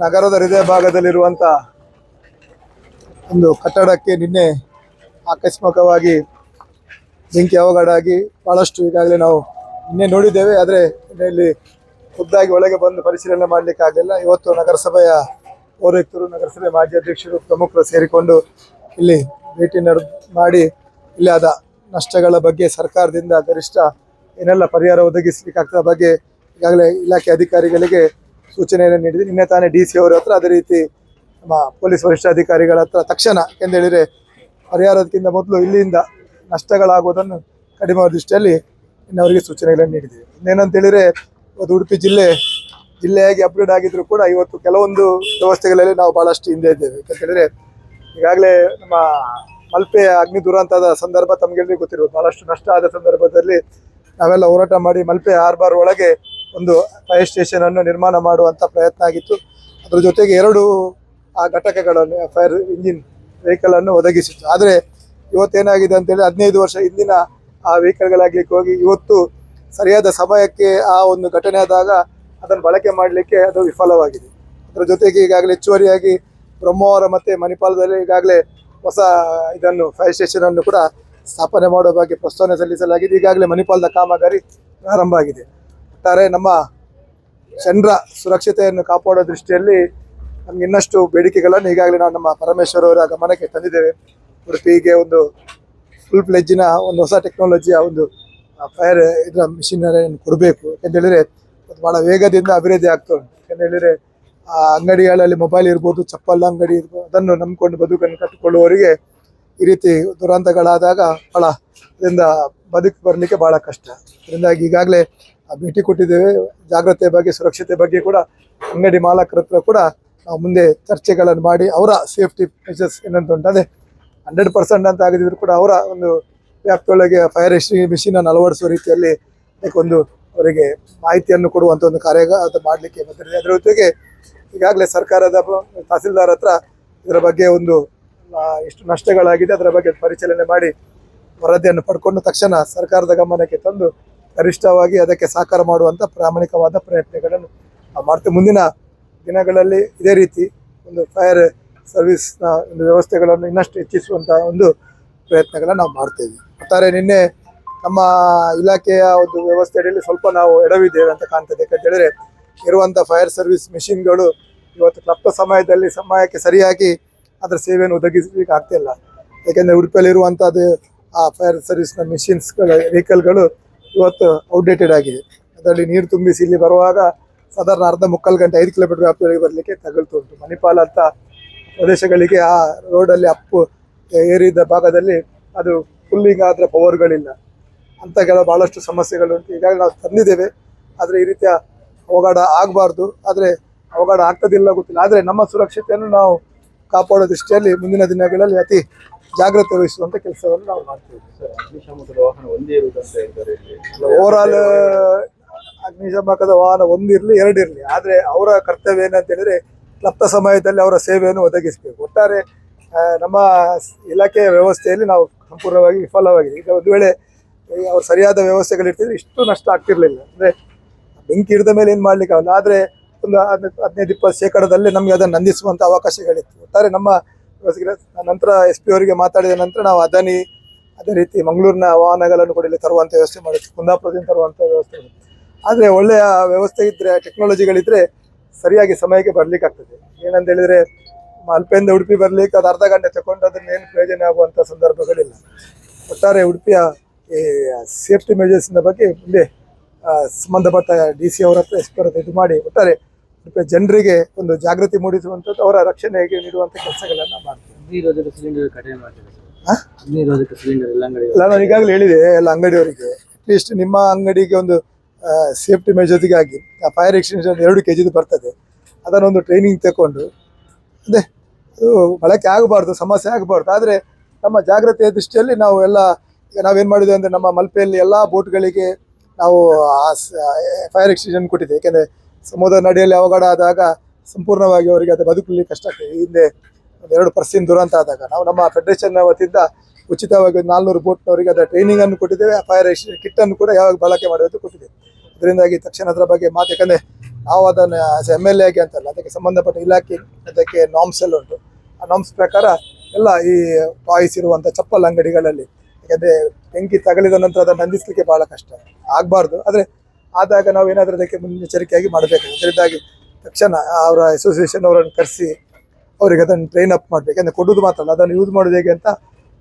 ನಗರದ ಹೃದಯ ಭಾಗದಲ್ಲಿರುವಂಥ ಒಂದು ಕಟ್ಟಡಕ್ಕೆ ನಿನ್ನೆ ಆಕಸ್ಮಿಕವಾಗಿ ಬೆಂಕಿ ಅವಘಡಾಗಿ ಬಹಳಷ್ಟು ಈಗಾಗಲೇ ನಾವು ನಿನ್ನೆ ನೋಡಿದ್ದೇವೆ. ಆದರೆ ಇಲ್ಲಿ ಖುದ್ದಾಗಿ ಒಳಗೆ ಬಂದು ಪರಿಶೀಲನೆ ಮಾಡಲಿಕ್ಕೆ ಆಗಲಿಲ್ಲ. ಇವತ್ತು ನಗರಸಭೆಯ ಪೌರಾಯುಕ್ತರು, ನಗರಸಭೆ ಮಾಜಿ ಅಧ್ಯಕ್ಷರು, ಪ್ರಮುಖರು ಸೇರಿಕೊಂಡು ಇಲ್ಲಿ ಭೇಟಿ ಮಾಡಿ ಇಲ್ಲಿ ಆದ ನಷ್ಟಗಳ ಬಗ್ಗೆ ಸರ್ಕಾರದಿಂದ ಗರಿಷ್ಠ ಏನೆಲ್ಲ ಪರಿಹಾರ ಒದಗಿಸಲಿಕ್ಕಾಗ್ತದ ಬಗ್ಗೆ ಈಗಾಗಲೇ ಇಲಾಖೆ ಅಧಿಕಾರಿಗಳಿಗೆ ಸೂಚನೆಯನ್ನು ನೀಡಿದೆ. ನಿನ್ನೆ ತಾನೇ DC ಅವರ ಹತ್ರ, ಅದೇ ರೀತಿ ನಮ್ಮ ಪೊಲೀಸ್ ವರಿಷ್ಠಾಧಿಕಾರಿಗಳ ಹತ್ರ ತಕ್ಷಣ ಎಂದೇಳಿದರೆ ಪರಿಹಾರಕ್ಕಿಂತ ಮೊದಲು ಇಲ್ಲಿಂದ ನಷ್ಟಗಳಾಗುವುದನ್ನು ಕಡಿಮೆ ಮಾಡುವ ದೃಷ್ಟಿಯಲ್ಲಿ ಇನ್ನವರಿಗೆ ಸೂಚನೆಗಳನ್ನು ನೀಡಿದ್ದೇವೆ. ಇನ್ನೇನಂತೇಳಿದರೆ ಇವತ್ತು ಉಡುಪಿ ಜಿಲ್ಲೆಯಾಗಿ ಅಪ್ಗ್ರೇಡ್ ಆಗಿದ್ರು ಕೂಡ ಇವತ್ತು ಕೆಲವೊಂದು ವ್ಯವಸ್ಥೆಗಳಲ್ಲಿ ನಾವು ಭಾಳಷ್ಟು ಹಿಂದೆ ಇದ್ದೇವೆ. ಯಾಕಂತೇಳಿದರೆ ಈಗಾಗಲೇ ನಮ್ಮ ಮಲ್ಪೆ ಅಗ್ನಿ ದುರಂತದ ಸಂದರ್ಭ ತಮಗೆಲ್ಲರಿಗೂ ಗೊತ್ತಿರ್ಬೋದು. ಭಾಳಷ್ಟು ನಷ್ಟ ಆದ ಸಂದರ್ಭದಲ್ಲಿ ನಾವೆಲ್ಲ ಹೋರಾಟ ಮಾಡಿ ಮಲ್ಪೆ ಹಾರ್ಬರ್ ಒಳಗೆ ಒಂದು ಫೈರ್ ಸ್ಟೇಷನ್ ಅನ್ನು ನಿರ್ಮಾಣ ಮಾಡುವಂಥ ಪ್ರಯತ್ನ ಆಗಿತ್ತು. ಅದರ ಜೊತೆಗೆ 2 ಆ ಘಟಕಗಳನ್ನು ಫೈರ್ ಇಂಜಿನ್ ವೆಹಿಕಲ್ ಅನ್ನು ಒದಗಿಸಿತ್ತು. ಆದರೆ ಇವತ್ತೇನಾಗಿದೆ ಅಂತೇಳಿ 15 ವರ್ಷ ಹಿಂದಿನ ಆ ವೆಹಿಕಲ್ಗಳಾಗಲಿಕ್ಕೆ ಹೋಗಿ ಇವತ್ತು ಸರಿಯಾದ ಸಮಯಕ್ಕೆ ಆ ಒಂದು ಘಟನೆ ಆದಾಗ ಅದನ್ನು ಬಳಕೆ ಮಾಡಲಿಕ್ಕೆ ಅದು ವಿಫಲವಾಗಿದೆ. ಅದರ ಜೊತೆಗೆ ಈಗಾಗಲೇ ಹೆಚ್ಚುವರಿಯಾಗಿ ಬ್ರಹ್ಮಾವರ ಮತ್ತು ಮಣಿಪಾಲದಲ್ಲಿ ಈಗಾಗಲೇ ಹೊಸ ಇದನ್ನು ಫೈರ್ ಸ್ಟೇಷನ್ ಅನ್ನು ಕೂಡ ಸ್ಥಾಪನೆ ಮಾಡುವ ಬಗ್ಗೆ ಪ್ರಸ್ತಾವನೆ ಸಲ್ಲಿಸಲಾಗಿದೆ. ಈಗಾಗಲೇ ಮಣಿಪಾಲದ ಕಾಮಗಾರಿ ಪ್ರಾರಂಭ ಆಗಿದೆ. ಒಟ್ಟಾರೆ ನಮ್ಮ ಜನರ ಸುರಕ್ಷತೆಯನ್ನು ಕಾಪಾಡೋ ದೃಷ್ಟಿಯಲ್ಲಿ ನಮ್ಗೆ ಇನ್ನಷ್ಟು ಬೇಡಿಕೆಗಳನ್ನು ಈಗಾಗಲೇ ನಾವು ನಮ್ಮ ಪರಮೇಶ್ವರ್ ಅವರ ಗಮನಕ್ಕೆ ತಂದಿದ್ದೇವೆ. ಉಡುಪಿಗೆ ಒಂದು ಫುಲ್ ಫ್ಲೆಜ್ಜಿನ ಒಂದು ಹೊಸ ಟೆಕ್ನಾಲಜಿಯ ಒಂದು ಫೈರ್ ಇದರ ಮಿಷಿನರಿಯನ್ನು ಕೊಡಬೇಕು. ಯಾಕೆಂತೇಳಿದರೆ ಅದು ಭಾಳ ವೇಗದಿಂದ ಅಭಿವೃದ್ಧಿ ಆಗ್ತಾ ಉಂಟು. ಯಾಕೆಂತೇಳಿದರೆ ಆ ಅಂಗಡಿಗಳಲ್ಲಿ ಮೊಬೈಲ್ ಇರ್ಬೋದು, ಚಪ್ಪಲ್ ಅಂಗಡಿ ಇರ್ಬೋದು, ಅದನ್ನು ನಂಬಿಕೊಂಡು ಬದುಕನ್ನು ಕಟ್ಟಿಕೊಳ್ಳುವವರಿಗೆ ಈ ರೀತಿ ದುರಂತಗಳಾದಾಗ ಭಾಳ ಇದರಿಂದ ಬದುಕು ಬರಲಿಕ್ಕೆ ಭಾಳ ಕಷ್ಟ. ಅದರಿಂದಾಗಿ ಈಗಾಗಲೇ ಭೇಟಿ ಕೊಟ್ಟಿದ್ದೇವೆ. ಜಾಗ್ರತೆ ಬಗ್ಗೆ, ಸುರಕ್ಷತೆ ಬಗ್ಗೆ ಕೂಡ ಅಂಗಡಿ ಮಾಲಕರ ಹತ್ರ ಕೂಡ ನಾವು ಮುಂದೆ ಚರ್ಚೆಗಳನ್ನು ಮಾಡಿ ಅವರ ಸೇಫ್ಟಿ ಮೆಷರ್ಸ್ ಏನಂತ ಉಂಟು, ಅದೇ 100% ಅಂತ ಆಗದಿದ್ರು ಕೂಡ ಅವರ ಒಂದು ವ್ಯಾಪ್ತಿಯೊಳಗೆ ಫೈರ್ ಮಿಷಿನನ್ನು ಅಳವಡಿಸುವ ರೀತಿಯಲ್ಲಿ ಅದಕ್ಕೊಂದು ಅವರಿಗೆ ಮಾಹಿತಿಯನ್ನು ಕೊಡುವಂಥ ಒಂದು ಕಾರ್ಯ ಅದು ಮಾಡಲಿಕ್ಕೆ ಬಂದಿದೆ. ಅದರ ಜೊತೆಗೆ ಈಗಾಗಲೇ ಸರ್ಕಾರದ ತಹಸೀಲ್ದಾರ್ ಹತ್ರ ಇದರ ಬಗ್ಗೆ ಒಂದು ಎಷ್ಟು ನಷ್ಟಗಳಾಗಿದೆ ಅದರ ಬಗ್ಗೆ ಪರಿಶೀಲನೆ ಮಾಡಿ ವರದಿಯನ್ನು ಪಡ್ಕೊಂಡು ತಕ್ಷಣ ಸರ್ಕಾರದ ಗಮನಕ್ಕೆ ತಂದು ಗರಿಷ್ಠವಾಗಿ ಅದಕ್ಕೆ ಸಹಕಾರ ಮಾಡುವಂಥ ಪ್ರಾಮಾಣಿಕವಾದ ಪ್ರಯತ್ನಗಳನ್ನು ನಾವು ಮಾಡ್ತೇವೆ. ಮುಂದಿನ ದಿನಗಳಲ್ಲಿ ಇದೇ ರೀತಿ ಒಂದು ಫೈರ್ ಸರ್ವಿಸ್ನ ಒಂದು ವ್ಯವಸ್ಥೆಗಳನ್ನು ಇನ್ನಷ್ಟು ಹೆಚ್ಚಿಸುವಂಥ ಒಂದು ಪ್ರಯತ್ನಗಳನ್ನು ನಾವು ಮಾಡ್ತೇವೆ. ಒಟ್ಟಾರೆ ನಿನ್ನೆ ನಮ್ಮ ಇಲಾಖೆಯ ಒಂದು ವ್ಯವಸ್ಥೆಯಲ್ಲಿ ಸ್ವಲ್ಪ ನಾವು ಎಡವಿದ್ದೇವೆ ಅಂತ ಕಾಣ್ತದೆ. ಯಾಕಂತೇಳಿದರೆ ಇರುವಂಥ ಫೈರ್ ಸರ್ವಿಸ್ ಮಿಷಿನ್ಗಳು ಇವತ್ತು ತಪ್ಪ ಸಮಯಕ್ಕೆ ಸರಿಯಾಗಿ ಅದರ ಸೇವೆಯನ್ನು ಒದಗಿಸಲಿಕ್ಕೆ ಆಗ್ತಿಲ್ಲ. ಯಾಕೆಂದರೆ ಉಡುಪಿಯಲ್ಲಿರುವಂಥದ್ದು ಆ ಫೈರ್ ಸರ್ವಿಸ್ನ ಮಿಷಿನ್ಸ್ಗಳ ವೆಹಿಕಲ್ಗಳು ಇವತ್ತು ಔಟ್ಡೇಟೆಡ್ ಆಗಿದೆ. ಅದರಲ್ಲಿ ನೀರು ತುಂಬಿಸಿ ಇಲ್ಲಿ ಬರುವಾಗ ಸಾಧಾರಣ ಅರ್ಧ ಮುಕ್ಕಾಲು ಗಂಟೆ 5 ಕಿಲೋಮೀಟರ್ ವ್ಯಾಪ್ತಿಯೊಳಗೆ ಬರಲಿಕ್ಕೆ ತಗಲ್ತು ಉಂಟು. ಮಣಿಪಾಲ ಅಂತ ಪ್ರದೇಶಗಳಿಗೆ ಆ ರೋಡಲ್ಲಿ ಅಪ್ಪು ಏರಿದ ಭಾಗದಲ್ಲಿ ಅದು ಫುಲ್ಲಿಂಗ್ ಆದರೆ ಪವರ್ಗಳಿಲ್ಲ ಅಂತ ಭಾಳಷ್ಟು ಸಮಸ್ಯೆಗಳುಂಟು. ಈಗಾಗಲೇ ನಾವು ತಂದಿದ್ದೇವೆ. ಆದರೆ ಈ ರೀತಿಯ ಅವಘಡ ಆಗಬಾರ್ದು. ಆದರೆ ಅವಘಡ ಆಗ್ತದಿಲ್ಲ ಗೊತ್ತಿಲ್ಲ. ಆದರೆ ನಮ್ಮ ಸುರಕ್ಷತೆಯನ್ನು ನಾವು ಕಾಪಾಡೋ ದೃಷ್ಟಿಯಲ್ಲಿ ಮುಂದಿನ ದಿನಗಳಲ್ಲಿ ಅತಿ ಜಾಗ್ರತೆ ವಹಿಸುವಂಥ ಕೆಲಸವನ್ನು ನಾವು ಮಾಡ್ತೀವಿ. ಓವರಾಲ್ ಅಗ್ನಿಶಾಮಕದ ವಾಹನ 1 ಇರಲಿ 2 ಇರಲಿ, ಆದರೆ ಅವರ ಕರ್ತವ್ಯ ಏನಂತ ಹೇಳಿದರೆ ಕ್ಲಪ್ತ ಸಮಯದಲ್ಲಿ ಅವರ ಸೇವೆಯನ್ನು ಒದಗಿಸಬೇಕು. ಒಟ್ಟಾರೆ ನಮ್ಮ ಇಲಾಖೆಯ ವ್ಯವಸ್ಥೆಯಲ್ಲಿ ನಾವು ಸಂಪೂರ್ಣವಾಗಿ ವಿಫಲವಾಗಿದೆ. ಈಗ ಒಂದು ವೇಳೆ ಅವ್ರು ಸರಿಯಾದ ವ್ಯವಸ್ಥೆಗಳಿರ್ತಿದ್ರೆ ಇಷ್ಟು ನಷ್ಟ ಆಗ್ತಿರ್ಲಿಲ್ಲ. ಅಂದರೆ ಬೆಂಕಿ ಹಿಡಿದ ಮೇಲೆ ಏನು ಮಾಡಲಿಕ್ಕೆ ಆಗಲ್ಲ. ಆದರೆ ಒಂದು 15-20% ನಮಗೆ ಅದನ್ನು ನಂದಿಸುವಂಥ ಅವಕಾಶಗಳಿತ್ತು. ಒಟ್ಟಾರೆ ನಮ್ಮ ವ್ಯವಸ್ಥೆಗೆ ನಂತರ SP ಅವರಿಗೆ ಮಾತಾಡಿದ ನಂತರ ನಾವು ಅದೇ ರೀತಿ ಮಂಗಳೂರಿನ ವಾಹನಗಳನ್ನು ಕೂಡ ಇಲ್ಲಿ ತರುವಂಥ ವ್ಯವಸ್ಥೆ ಮಾಡಿದ್ವಿ, ಕುಂದಾಪುರದಿಂದ ತರುವಂಥ ವ್ಯವಸ್ಥೆ ಮಾಡಿದ್ವಿ. ಆದರೆ ಒಳ್ಳೆಯ ವ್ಯವಸ್ಥೆ ಇದ್ದರೆ, ಟೆಕ್ನಾಲಜಿಗಳಿದ್ದರೆ ಸರಿಯಾಗಿ ಸಮಯಕ್ಕೆ ಬರಲಿಕ್ಕೆ ಆಗ್ತದೆ. ಏನಂತ ಹೇಳಿದರೆ ಮಲ್ಪೆಯಿಂದ ಉಡುಪಿ ಬರಲಿಕ್ಕೆ ಅದು ಅರ್ಧ ಗಂಟೆ ತಗೊಂಡು ಅದನ್ನು ಏನು ಪ್ರಯೋಜನ ಆಗುವಂಥ ಸಂದರ್ಭಗಳಿಲ್ಲ. ಒಟ್ಟಾರೆ ಉಡುಪಿಯ ಈ ಸೇಫ್ಟಿ ಮೆಜರ್ಸ್ನ ಬಗ್ಗೆ ಮುಂದೆ ಸಂಬಂಧಪಟ್ಟ DC ಅವರ ಹತ್ರ SP ಅವರ ಹತ್ರ ಇದು ಮಾಡಿ ಒಟ್ಟಾರೆ ಉಡುಪಿಯ ಜನರಿಗೆ ಒಂದು ಜಾಗೃತಿ ಮೂಡಿಸುವಂಥದ್ದು, ಅವರ ರಕ್ಷಣೆಗೆ ನೀಡುವಂಥ ಕೆಲಸಗಳನ್ನು ಮಾಡ್ತೀವಿ. ನಾನು ಈಗಾಗಲೇ ಹೇಳಿದೆ ಎಲ್ಲ ಅಂಗಡಿಯವರಿಗೆ, ಅಟ್ಲೀಸ್ಟ್ ನಿಮ್ಮ ಅಂಗಡಿಗೆ ಒಂದು ಸೇಫ್ಟಿ ಮೆಜರ್ಸ್ಗಾಗಿ ಫೈರ್ ಎಕ್ಸ್ಟೆನ್ಷನ್ 2 kg ಬರ್ತದೆ, ಅದನ್ನೊಂದು ಟ್ರೈನಿಂಗ್ ತಗೊಂಡು ಅದೇ ಅದು ಬಳಕೆ ಆಗಬಾರ್ದು, ಸಮಸ್ಯೆ ಆಗಬಾರ್ದು. ಆದರೆ ನಮ್ಮ ಜಾಗ್ರತೆಯ ದೃಷ್ಟಿಯಲ್ಲಿ ನಾವು ಎಲ್ಲ ಈಗ ನಾವೇನು ಮಾಡಿದ್ವಿ ಅಂದರೆ ನಮ್ಮ ಮಲ್ಪೆಯಲ್ಲಿ ಎಲ್ಲ ಬೋಟ್ಗಳಿಗೆ ನಾವು ಫೈರ್ ಎಕ್ಸ್ಟೆನ್ಷನ್ ಕೊಟ್ಟಿದ್ದೆ. ಏಕೆಂದರೆ ಸಮುದ್ರ ನಡಿಯಲ್ಲಿ ಅವಘಡ ಆದಾಗ ಸಂಪೂರ್ಣವಾಗಿ ಅವರಿಗೆ ಅದು ಬದುಕಲಿಕ್ಕೆ ಕಷ್ಟ ಆಗ್ತದೆ. ಈ ಹಿಂದೆ 2 ದುರಂತ ಆದಾಗ ನಾವು ನಮ್ಮ ಫೆಡರೇಷನ್ ವತಿಯಿಂದ ಉಚಿತವಾಗಿ 400 ಬೋಟ್ನವರಿಗೆ ಅದರ ಟ್ರೈನಿಂಗನ್ನು ಕೊಟ್ಟಿದ್ದೇವೆ. ಫೈರ್ ಎಕ್ಸ್ಟೆನ್ಷನ್ ಕಿಟ್ಟನ್ನು ಕೂಡ ಯಾವಾಗ ಬಳಕೆ ಮಾಡೋದು ಕೊಟ್ಟಿದ್ದೇವೆ. ಅದರಿಂದಾಗಿ ತಕ್ಷಣ ಅದರ ಬಗ್ಗೆ ಮಾತು, ಯಾಕಂದರೆ ನಾವು ಅದನ್ನು MLA ಆಗಿ ಅಂತಲ್ಲ, ಅದಕ್ಕೆ ಸಂಬಂಧಪಟ್ಟ ಇಲಾಖೆ ಅದಕ್ಕೆ ನಾಮ್ಸ್ ಎಲ್ಲ ಉಂಟು. ಆ ನಾಮ್ಸ್ ಪ್ರಕಾರ ಎಲ್ಲ ಈ ಟಾಯ್ಸ್ ಇರುವಂಥ ಚಪ್ಪಲ್ ಅಂಗಡಿಗಳಲ್ಲಿ, ಯಾಕಂದರೆ ಬೆಂಕಿ ತಗಲಿದ ನಂತರ ಅದನ್ನು ನಂದಿಸಲಿಕ್ಕೆ ಭಾಳ ಕಷ್ಟ ಆಗಬಾರ್ದು. ಆದರೆ ಆದಾಗ ನಾವು ಏನಾದರೂ ಅದಕ್ಕೆ ಮುನ್ನೆಚ್ಚರಿಕೆಯಾಗಿ ಮಾಡಬೇಕು. ಅದರಿಂದಾಗಿ ತಕ್ಷಣ ಅವರ ಅಸೋಸಿಯೇಷನ್ ಅವರನ್ನು ಕರೆಸಿ ಅವರಿಗೆ ಅದನ್ನು ಟ್ರೈನ್ ಅಪ್ ಮಾಡಬೇಕು. ಯಾಕಂದರೆ ಕೊಡೋದು ಮಾತ್ರ ಅಲ್ಲ, ಅದನ್ನು ಯೂಸ್ ಮಾಡೋದು ಹೇಗೆ ಅಂತ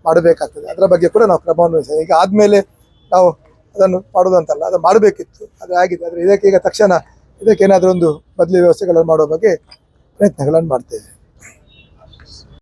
ಮಾಡಬೇಕಾಗ್ತದೆ. ಅದರ ಬಗ್ಗೆ ಕೂಡ ನಾವು ಕ್ರಮವನ್ನು ವಹಿಸ್ತೇವೆ. ಈಗ ಆದಮೇಲೆ ನಾವು ಅದನ್ನು ಮಾಡೋದಂತಲ್ಲ, ಅದು ಮಾಡಬೇಕಿತ್ತು, ಅದು ಆಗಿದೆ. ಆದರೆ ಇದಕ್ಕೆ ಈಗ ತಕ್ಷಣ ಇದಕ್ಕೇನಾದರೂ ಒಂದು ಬದಲಿ ವ್ಯವಸ್ಥೆಗಳನ್ನು ಮಾಡುವ ಬಗ್ಗೆ ಪ್ರಯತ್ನಗಳನ್ನು ಮಾಡ್ತೇವೆ.